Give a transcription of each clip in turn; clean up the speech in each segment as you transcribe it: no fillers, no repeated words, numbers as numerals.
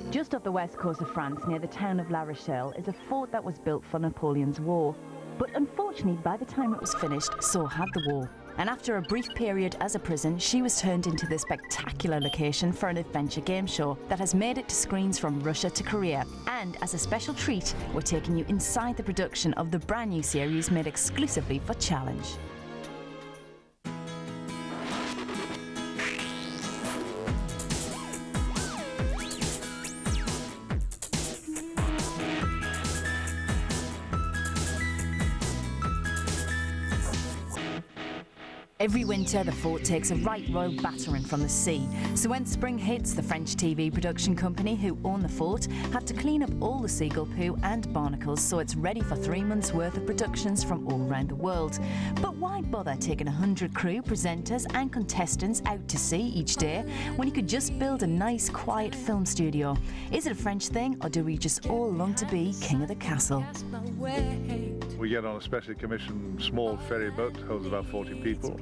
Just off the west coast of France, near the town of La Rochelle, is a fort that was built for Napoleon's war. But unfortunately, by the time it was finished, so had the war. And after a brief period as a prison, she was turned into this spectacular location for an adventure game show that has made it to screens from Russia to Korea. And as a special treat, we're taking you inside the production of the brand new series made exclusively for Challenge. Every winter, the fort takes a right royal battering from the sea. So when spring hits, the French TV production company who own the fort have to clean up all the seagull poo and barnacles so it's ready for 3 months' worth of productions from all around the world. But why bother taking 100 crew, presenters and contestants out to sea each day when you could just build a nice, quiet film studio? Is it a French thing, or do we just all long to be king of the castle? We get on a specially commissioned small ferry boat, holds about 40 people,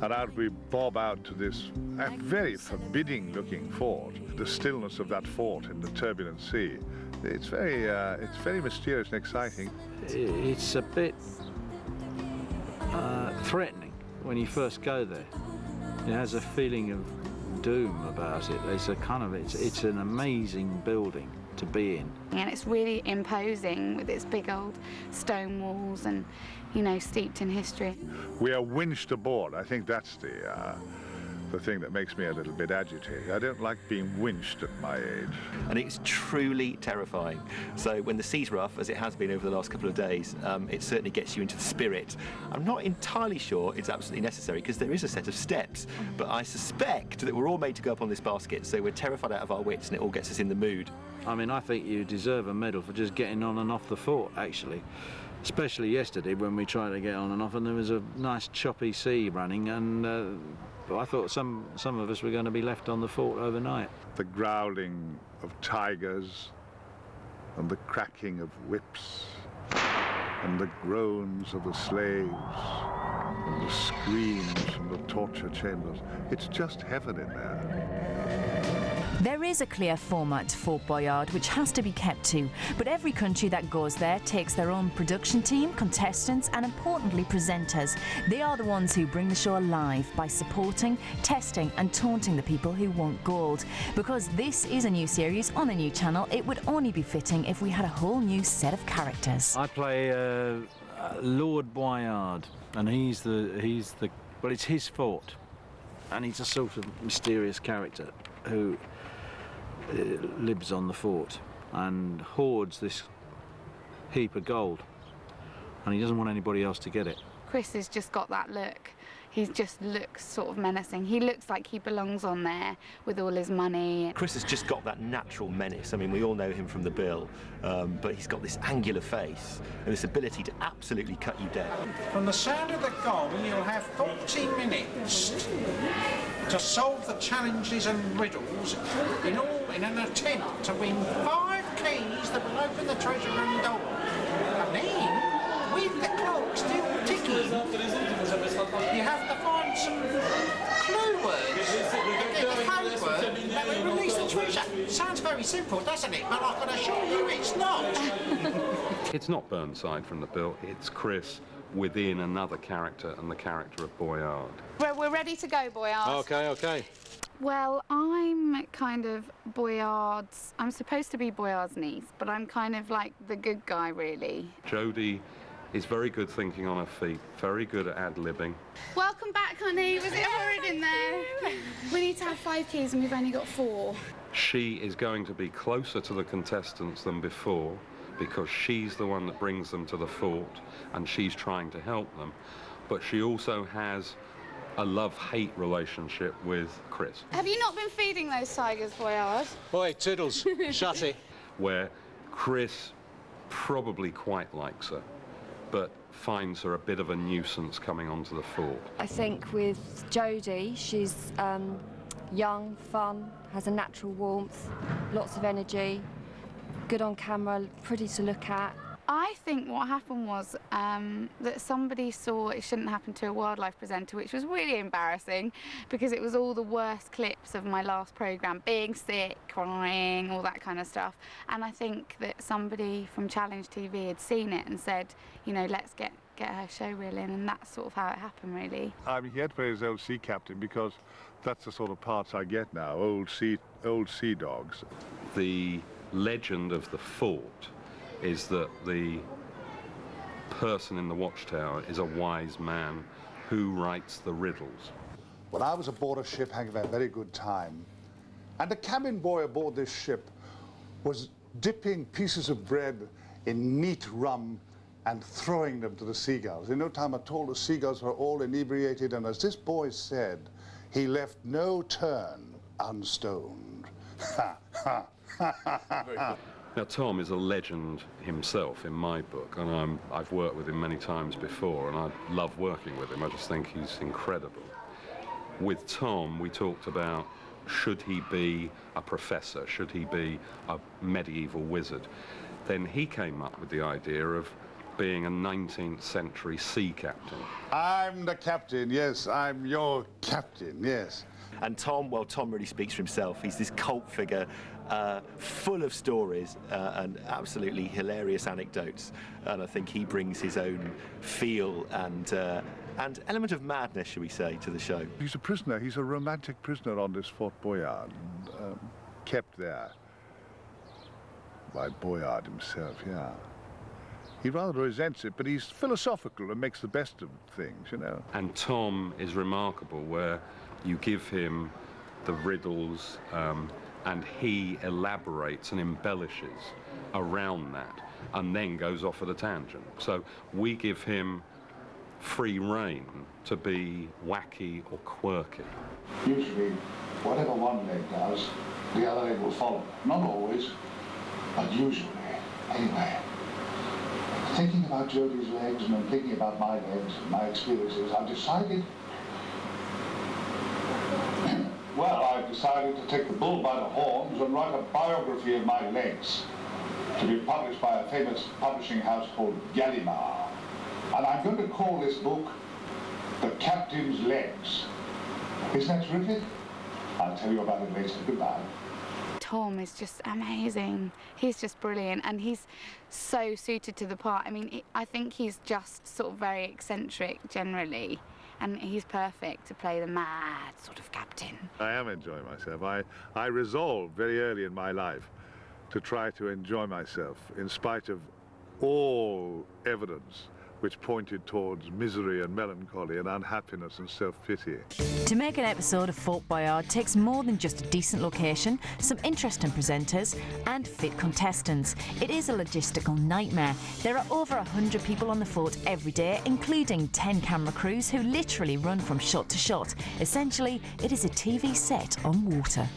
and out we bob out to this very forbidding-looking fort. The stillness of that fort in the turbulent sea, it's very mysterious and exciting. It's a bit threatening when you first go there. It has a feeling of doom about it. It's an amazing building to be in. And it's really imposing with its big old stone walls and, you know, steeped in history. We are winched aboard. I think that's the thing that makes me a little bit agitated. I don't like being winched at my age. And it's truly terrifying. So when the sea's rough, as it has been over the last couple of days, it certainly gets you into the spirit. I'm not entirely sure it's absolutely necessary because there is a set of steps, but I suspect that we're all made to go up on this basket, so we're terrified out of our wits and it all gets us in the mood. I mean, I think you deserve a medal for just getting on and off the fort, actually. Especially yesterday when we tried to get on and off and there was a nice choppy sea running, and I thought some of us were going to be left on the fort overnight. The growling of tigers and the cracking of whips and the groans of the slaves and the screams from the torture chambers. It's just heaven in there. There is a clear format to Fort Boyard which has to be kept to, but every country that goes there takes their own production team, contestants and importantly presenters. They are the ones who bring the show alive by supporting, testing and taunting the people who want gold. Because this is a new series on a new channel, it would only be fitting if we had a whole new set of characters. I play Lord Boyard, and well, it's his fort, and he's a sort of mysterious character who lives on the fort and hoards this heap of gold, and he doesn't want anybody else to get it. Chris has just got that look. He just looks sort of menacing. He looks like he belongs on there with all his money. Chris has just got that natural menace. I mean, we all know him from The Bill, but he's got this angular face and this ability to absolutely cut you down. From the sound of the gong, you'll have 40 minutes to solve the challenges and riddles in an attempt to win 5 keys that will open the treasure room door. And then, with the clock still ticking, you have to find some clue words and get the code word that will release the treasure. Sounds very simple, doesn't it? But I can assure you it's not. It's not Burnside from The Bill, it's Chris within another character, and the character of Boyard. Well, we're ready to go, Boyard. Okay. Well, I'm kind of Boyard's... I'm supposed to be Boyard's niece, but I'm kind of like the good guy, really. Jodie is very good thinking on her feet, very good at ad-libbing. Welcome back, honey. Was it horrid in there? We need to have 5 keys and we've only got 4. She is going to be closer to the contestants than before because she's the one that brings them to the fort and she's trying to help them. But she also has a love-hate relationship with Chris. Have you not been feeding those tigers, Boyard? Oi, Toodles, shut it. Where Chris probably quite likes her, but finds her a bit of a nuisance coming onto the fort. I think with Jodie, she's young, fun, has a natural warmth, lots of energy, good on camera, pretty to look at. I think what happened was that somebody saw It Shouldn't Happen to a Wildlife Presenter, which was really embarrassing because it was all the worst clips of my last programme, being sick, crying, all that kind of stuff. And I think that somebody from Challenge TV had seen it and said, you know, let's get her show reel in, and that's sort of how it happened, really. I'm here to play as old sea captain because that's the sort of parts I get now, old sea dogs. The legend of the fort is that the person in the watchtower is a wise man who writes the riddles. When I was aboard a ship having a very good time, and the cabin boy aboard this ship was dipping pieces of bread in neat rum and throwing them to the seagulls. In no time at all, the seagulls were all inebriated, and as this boy said, he left no turn unstoned. Ha, ha, ha, ha, ha. Now, Tom is a legend himself in my book, and I've worked with him many times before, and I love working with him. I just think he's incredible. With Tom, we talked about, should he be a professor? Should he be a medieval wizard? Then he came up with the idea of being a 19th century sea captain. I'm the captain, yes, I'm your captain, yes. And Tom, well, Tom really speaks for himself. He's this cult figure, full of stories and absolutely hilarious anecdotes. And I think he brings his own feel and element of madness, shall we say, to the show. He's a prisoner. He's a romantic prisoner on this Fort Boyard, kept there by Boyard himself, yeah. He rather resents it, but he's philosophical and makes the best of things, you know. And Tom is remarkable, where you give him the riddles and he elaborates and embellishes around that and then goes off at a tangent. So we give him free rein to be wacky or quirky. Usually, whatever one leg does, the other leg will follow. Not always, but usually. Anyway, thinking about Jodie's legs and then thinking about my legs and my experiences, I've decided I've decided to take the bull by the horns and write a biography of my legs to be published by a famous publishing house called Gallimard. And I'm going to call this book The Captain's Legs. Isn't that terrific? I'll tell you about it later. Goodbye. Tom is just amazing. He's just brilliant, and he's so suited to the part. I mean, I think he's just sort of very eccentric generally, and he's perfect to play the mad sort of captain. I am enjoying myself. I resolved very early in my life to try to enjoy myself in spite of all evidence which pointed towards misery and melancholy and unhappiness and self-pity. To make an episode of Fort Boyard takes more than just a decent location, some interesting presenters and fit contestants. It is a logistical nightmare. There are over 100 people on the fort every day, including 10 camera crews who literally run from shot to shot. Essentially, it is a TV set on water.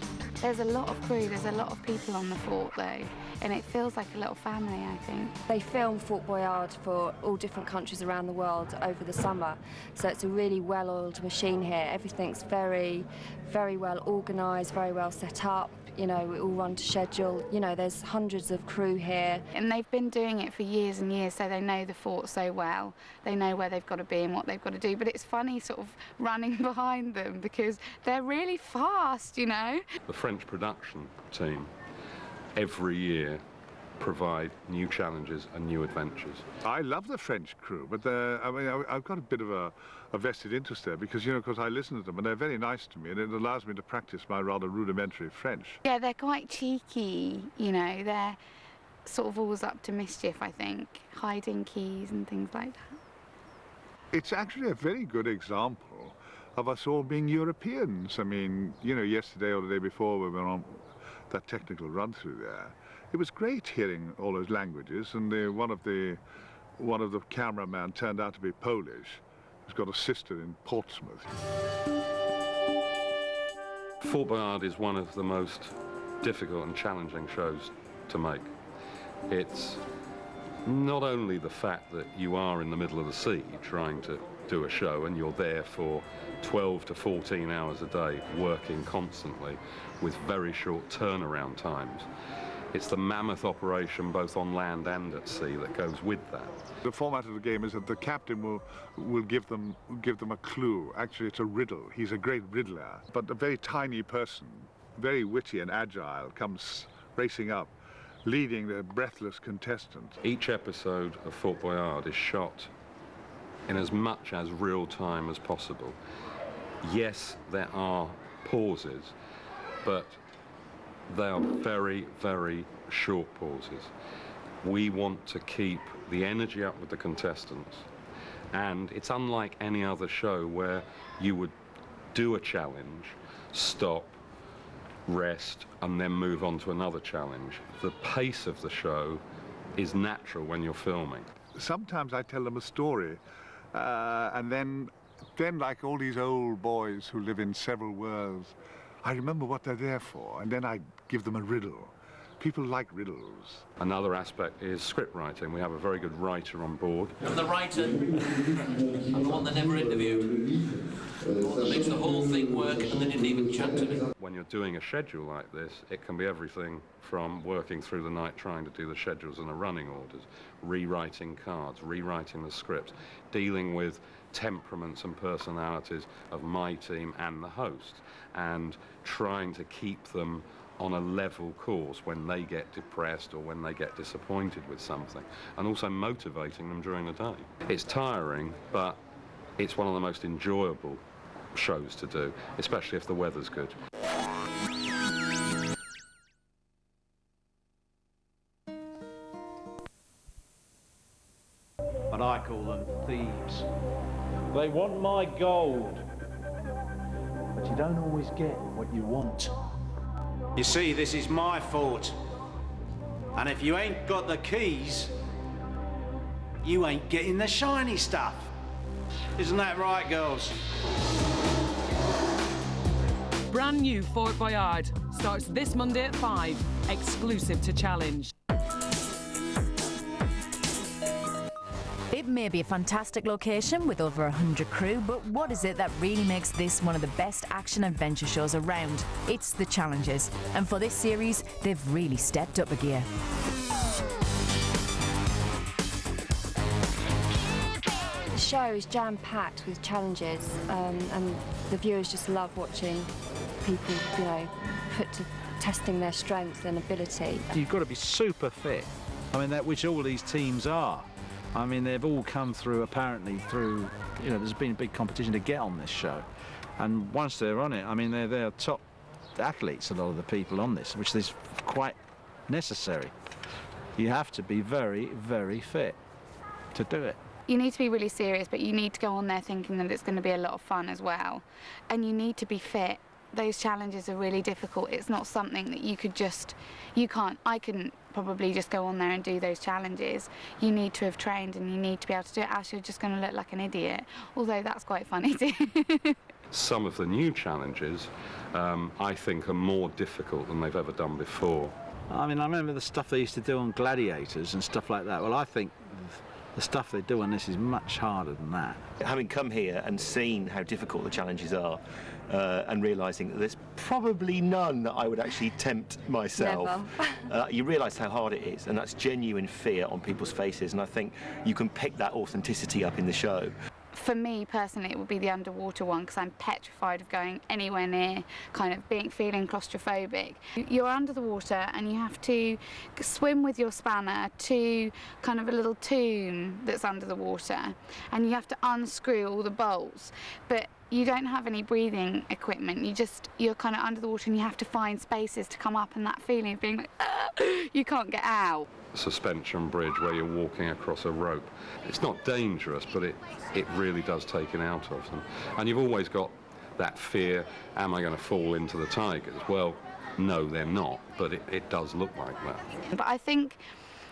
There's a lot of crew, there's a lot of people on the fort though, and it feels like a little family, I think. They film Fort Boyard for all different countries around the world over the summer, so it's a really well-oiled machine here. Everything's very, very well organised, very well set up. You know, we all run to schedule. You know, there's hundreds of crew here. And they've been doing it for years and years, so they know the fort so well. They know where they've got to be and what they've got to do. But it's funny sort of running behind them because they're really fast, you know. The French production team every year provide new challenges and new adventures. I love the French crew, but I mean, I've got a bit of a vested interest there because, you know, because I listen to them and they're very nice to me and it allows me to practice my rather rudimentary French. Yeah, they're quite cheeky, you know, they're sort of always up to mischief, I think, hiding keys and things like that. It's actually a very good example of us all being Europeans. I mean, you know, yesterday or the day before we were on that technical run through there, it was great hearing all those languages, and one of the cameramen turned out to be Polish. He's got a sister in Portsmouth. Fort Boyard is one of the most difficult and challenging shows to make. It's not only the fact that you are in the middle of the sea trying to do a show and you're there for 12 to 14 hours a day working constantly with very short turnaround times. It's the mammoth operation both on land and at sea that goes with that. The format of the game is that the captain will give them a clue. Actually, it's a riddle. He's a great riddler, but a very tiny person, very witty and agile, comes racing up, leading the breathless contestant. Each episode of Fort Boyard is shot in as much as real time as possible. Yes, there are pauses, but they are very, very short pauses. We want to keep the energy up with the contestants, and it's unlike any other show where you would do a challenge, stop, rest, and then move on to another challenge. The pace of the show is natural when you're filming. Sometimes I tell them a story, and then like all these old boys who live in several worlds, I remember what they're there for, and then I give them a riddle. People like riddles. Another aspect is script writing. We have a very good writer on board. I'm the writer. I'm the one they never interviewed. The one that makes the whole thing work, and they didn't even chat to me. When you're doing a schedule like this, it can be everything from working through the night trying to do the schedules and the running orders, rewriting cards, rewriting the script, dealing with temperaments and personalities of my team and the host, and trying to keep them on a level course when they get depressed or when they get disappointed with something, and also motivating them during the day. It's tiring, but it's one of the most enjoyable shows to do, especially if the weather's good. But I call them thieves. They want my gold, but you don't always get what you want. You see, this is my fort, and if you ain't got the keys, you ain't getting the shiny stuff. Isn't that right, girls? Brand new Fort Boyard starts this Monday at 5, exclusive to Challenge. It may be a fantastic location with over 100 crew, but what is it that really makes this one of the best action adventure shows around? It's the challenges, and for this series, they've really stepped up a gear. The show is jam-packed with challenges, and the viewers just love watching people, you know, put to testing their strength and ability. You've got to be super fit. I mean, that which all these teams are. I mean, they've all come through, apparently, through, you know, there's been a big competition to get on this show. And once they're on it, I mean, they're top athletes, a lot of the people on this, which is quite necessary. You have to be very, very fit to do it. You need to be really serious, but you need to go on there thinking that it's going to be a lot of fun as well. And you need to be fit. Those challenges are really difficult. It's not something that you could just, I couldn't probably just go on there and do those challenges. You need to have trained, and you need to be able to do it, else you're just going to look like an idiot, although that's quite funny too. Some of the new challenges, I think, are more difficult than they've ever done before. I mean, I remember the stuff they used to do on gladiators and stuff like that. Well, I think the stuff they do on this is much harder than that. Having come here and seen how difficult the challenges are, and realising that there's probably none that I would actually tempt myself. You realise how hard it is, and that's genuine fear on people's faces, and I think you can pick that authenticity up in the show. For me personally, it would be the underwater one, because I'm petrified of going anywhere near, kind of feeling claustrophobic. You're under the water and you have to swim with your spanner to kind of a little tomb that's under the water, and you have to unscrew all the bolts, but you don't have any breathing equipment. You're kind of under the water, and you have to find spaces to come up, and that feeling of being like, you can't get out. Suspension bridge where you're walking across a rope. It's not dangerous, but it really does take it out of them. And you've always got that fear, am I going to fall into the tigers? Well, no, they're not, but it does look like that. But I think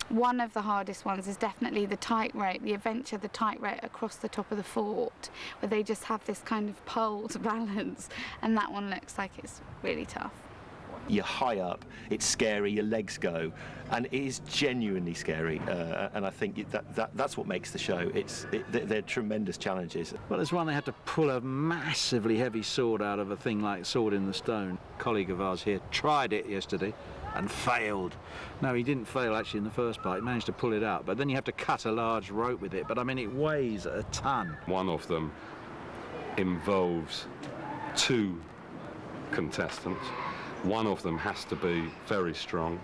one of the hardest ones is definitely the tightrope, the adventure, the tightrope across the top of the fort, where they just have this kind of pole to balance, and that one looks like it's really tough. You're high up, it's scary, your legs go, and it is genuinely scary, and I think that's what makes the show. They're tremendous challenges. Well, there's one they had to pull a massively heavy sword out of a thing like Sword in the Stone. A colleague of ours here tried it yesterday, and failed. No, he didn't fail actually in the first part. He managed to pull it out, but then you have to cut a large rope with it. But I mean, it weighs a ton. One of them involves 2 contestants. One of them has to be very strong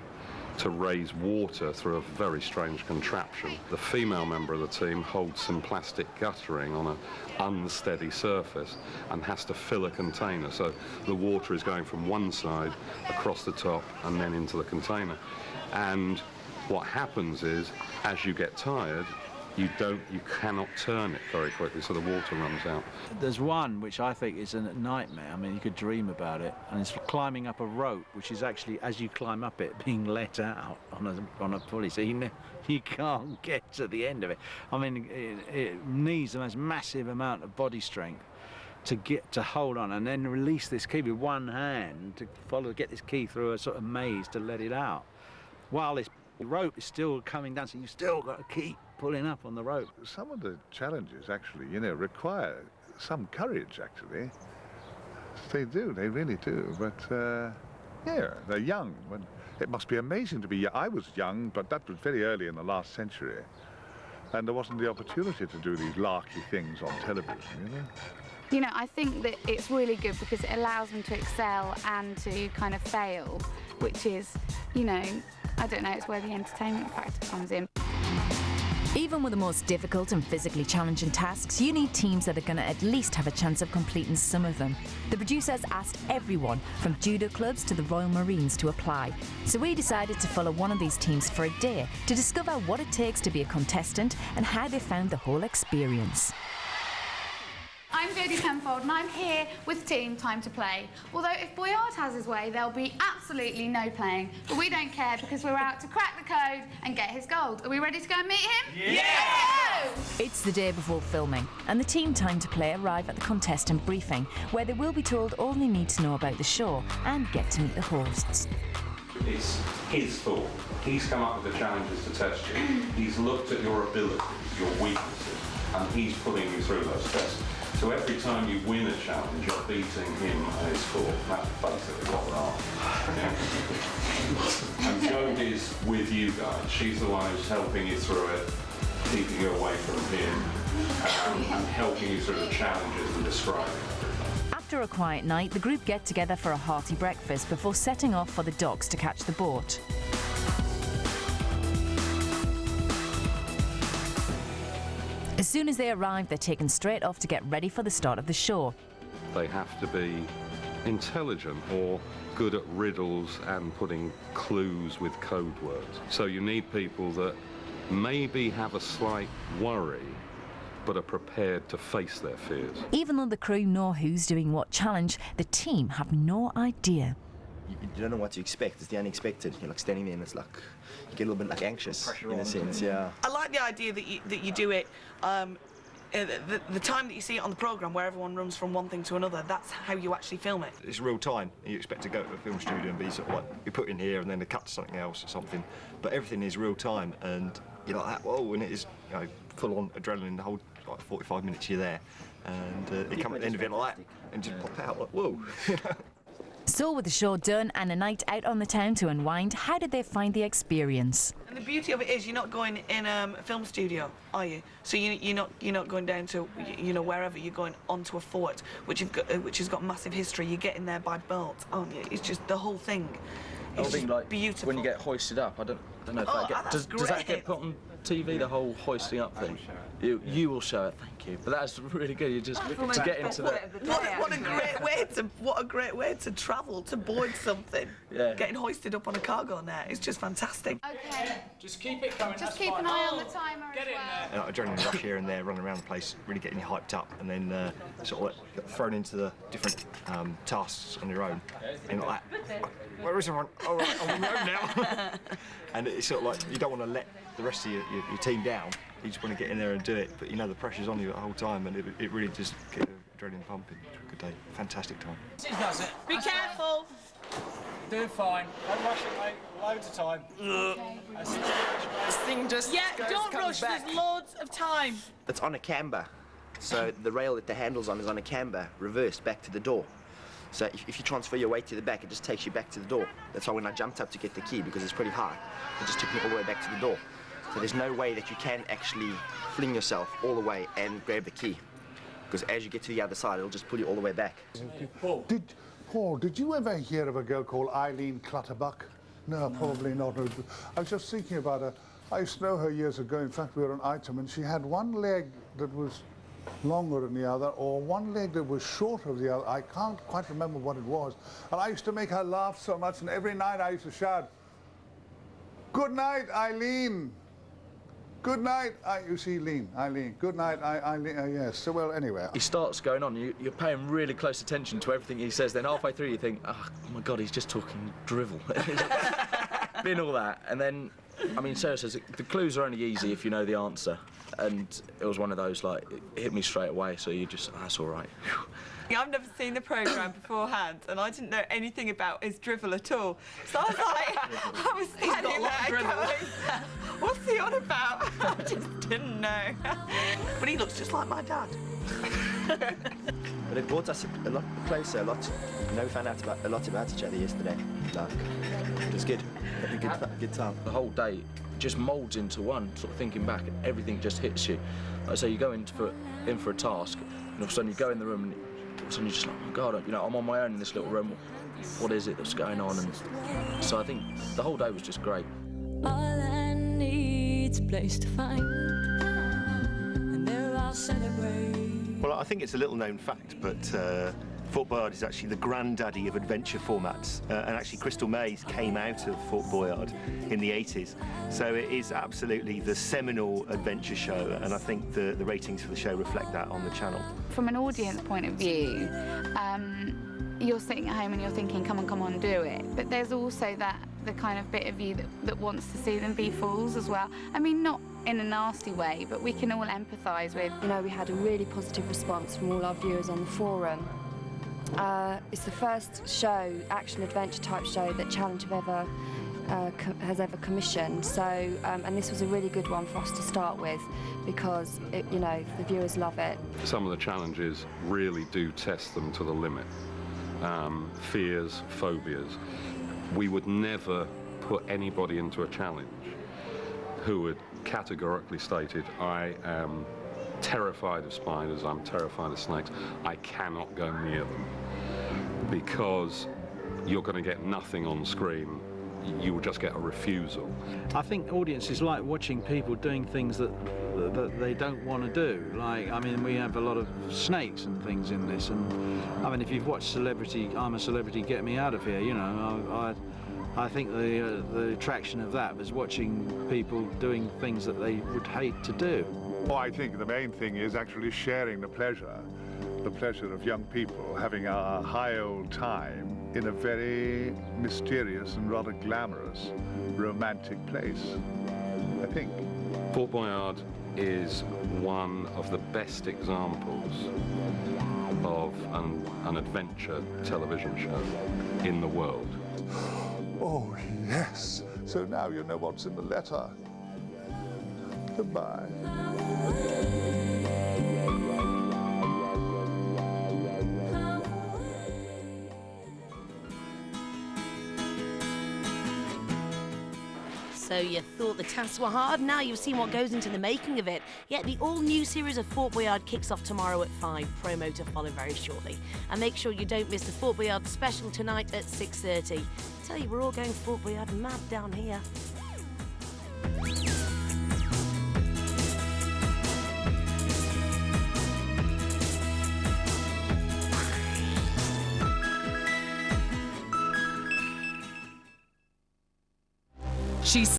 to raise water through a very strange contraption. The female member of the team holds some plastic guttering on an unsteady surface and has to fill a container. So the water is going from one side across the top and then into the container. And what happens is, as you get tired, you cannot turn it very quickly, so the water runs out. There's one which I think is a nightmare. I mean, you could dream about it, and it's climbing up a rope, which is actually, as you climb up it, being let out on a pulley, so you can't get to the end of it. I mean, it needs the most massive amount of body strength to hold on, and then release this key with one hand to get this key through a sort of maze to let it out, while this rope is still coming down, so you've still got to keep pulling up on the rope. Some of the challenges actually, you know, require some courage actually. They do, they really do, but yeah, they're young. But it must be amazing to be young. I was young, but that was very early in the last century, and there wasn't the opportunity to do these larky things on television, you know. You know, I think that it's really good because it allows them to excel and to kind of fail, which is, you know, I don't know, it's where the entertainment factor comes in. Even with the most difficult and physically challenging tasks, you need teams that are going to at least have a chance of completing some of them. The producers asked everyone, from judo clubs to the Royal Marines, to apply. So we decided to follow one of these teams for a day to discover what it takes to be a contestant and how they found the whole experience. I'm Jodie Penfold and I'm here with team Time to Play. Although if Boyard has his way, there'll be absolutely no playing. But we don't care because we're out to crack the code and get his gold. Are we ready to go and meet him? Yeah! It's the day before filming, and the team Time to Play arrive at the contestant briefing, where they will be told all they need to know about the show and get to meet the hosts. It's his fault. He's come up with the challenges to test you. He's looked at your abilities, your weaknesses, and he's putting you through those tests. So every time you win a challenge, you're beating him and his score. That's basically what we're after. And Jodie's with you guys. She's the one who's helping you through it, keeping you away from him, and helping you through the challenges and describing everything. After a quiet night, the group get together for a hearty breakfast before setting off for the docks to catch the boat. As soon as they arrive, they're taken straight off to get ready for the start of the show. They have to be intelligent or good at riddles and putting clues with code words. So you need people that maybe have a slight worry, but are prepared to face their fears. Even though the crew know who's doing what challenge, the team have no idea. You don't know what to expect. It's the unexpected. You're like standing there and it's like, you get a little bit like anxious in a sense, yeah. I like the idea that you do it, the time that you see it on the programme where everyone runs from one thing to another, that's how you actually film it. It's real time. You expect to go to a film studio and be sort of like, be put in here and then they cut to something else or something. But everything is real time and you're like, whoa, and it is, you know, full on adrenaline the whole like 45 minutes you're there. And you come at the end of it like that and just pop out like, whoa. So with the show done and a night out on the town to unwind, how did they find the experience? And the beauty of it is you're not going in a film studio, are you? So you're not going down to, you know, wherever. You're going onto a fort, which has got massive history. You're getting there by boat, aren't you? It's just the whole thing. It's just like beautiful. When you get hoisted up, I don't know if that gets... Does that get put on TV, the whole hoisting up thing? You will show it, thank you. But that's really good. You just to get into the... What a great way to travel, to board something. Yeah. Getting hoisted up on a cargo net. It's just fantastic. Okay. Just keep it going. Just keep an eye on the timer as well. Adrenaline rush here and there, running around the place, really getting you hyped up, and then sort of like thrown into the different tasks on your own. And like, where is everyone? All right, I'm on my own now. And it's sort of like you don't want to let the rest of your team down. You just want to get in there and do it, but you know the pressure's on you the whole time, and it really just gets the adrenaline pumping. Good day, fantastic time. Be careful. Doing fine. Don't rush it, mate. Loads of time. This thing just don't rush. back. There's loads of time. It's on a camber, so the rail that the handle's on is on a camber, reversed back to the door. So if you transfer your weight to the back, it just takes you back to the door. That's why when I jumped up to get the key, because it's pretty high, it just took me all the way back to the door. So there's no way that you can actually fling yourself all the way and grab the key, because as you get to the other side, it'll just pull you all the way back. Paul, did you ever hear of a girl called Eileen Clutterbuck? No, probably not. I was just thinking about her. I used to know her years ago. In fact, we were on item, and she had one leg that was longer than the other, or one leg that was shorter than the other. I can't quite remember what it was. And I used to make her laugh so much, and every night I used to shout, "Good night, Eileen! Good night, you see, Eileen. Good night, Eileen." Yes. So, well, anyway. He starts going on. You're paying really close attention to everything he says. Then halfway through, you think, "Oh my God, he's just talking drivel." Been all that, and then, I mean, Sarah says the clues are only easy if you know the answer, and it was one of those, like, it hit me straight away. So you just, that's all right. I've never seen the programme beforehand, and I didn't know anything about his drivel at all. So I was like, I was standing there going, what's he on about? I just didn't know. But he looks just like my dad. But it brought us a lot closer, we found out a lot about each other yesterday. Like, it was good. A good time. The whole day just moulds into one, sort of thinking back, and everything just hits you. Like, so you go in for a task, and all of a sudden you go in the room, and all of a sudden you're just like, oh my God, you know, I'm on my own in this little room. What is it that's going on? And so I think the whole day was just great. All I need's a place to find, and there I'll celebrate. Well, I think it's a little known fact, but Fort Boyard is actually the granddaddy of adventure formats, and actually Crystal Maze came out of Fort Boyard in the 80s, so it is absolutely the seminal adventure show, and I think the ratings for the show reflect that on the channel. From an audience point of view, you're sitting at home and you're thinking, come on, do it. But there's also the kind of bit of you that wants to see them be fools as well. I mean, not in a nasty way, but we can all empathise with. You know, we had a really positive response from all our viewers on the forum. It's the first show, action-adventure type show, that Challenge has ever commissioned. So, and this was a really good one for us to start with, because, you know, the viewers love it. Some of the challenges really do test them to the limit. Fears, phobias. We would never put anybody into a challenge who had categorically stated, I am terrified of spiders, I'm terrified of snakes, I cannot go near them, because you're going to get nothing on screen. You will just get a refusal. I think audiences like watching people doing things that they don't want to do. Like, I mean, we have a lot of snakes and things in this, and I mean, if you've watched Celebrity, I'm a Celebrity, Get Me Out of Here, you know, I think the attraction of that was watching people doing things that they would hate to do. Well, I think the main thing is actually sharing the pleasure of young people having a high old time in a very mysterious and rather glamorous, romantic place, I think. Fort Boyard is one of the best examples of an adventure television show in the world. Oh, yes. So now you know what's in the letter. Goodbye. So you thought the tasks were hard? Now you've seen what goes into the making of it. Yet the all-new series of Fort Boyard kicks off tomorrow at 5. Promo to follow very shortly. And make sure you don't miss the Fort Boyard special tonight at 6:30. I tell you, we're all going Fort Boyard mad down here. She's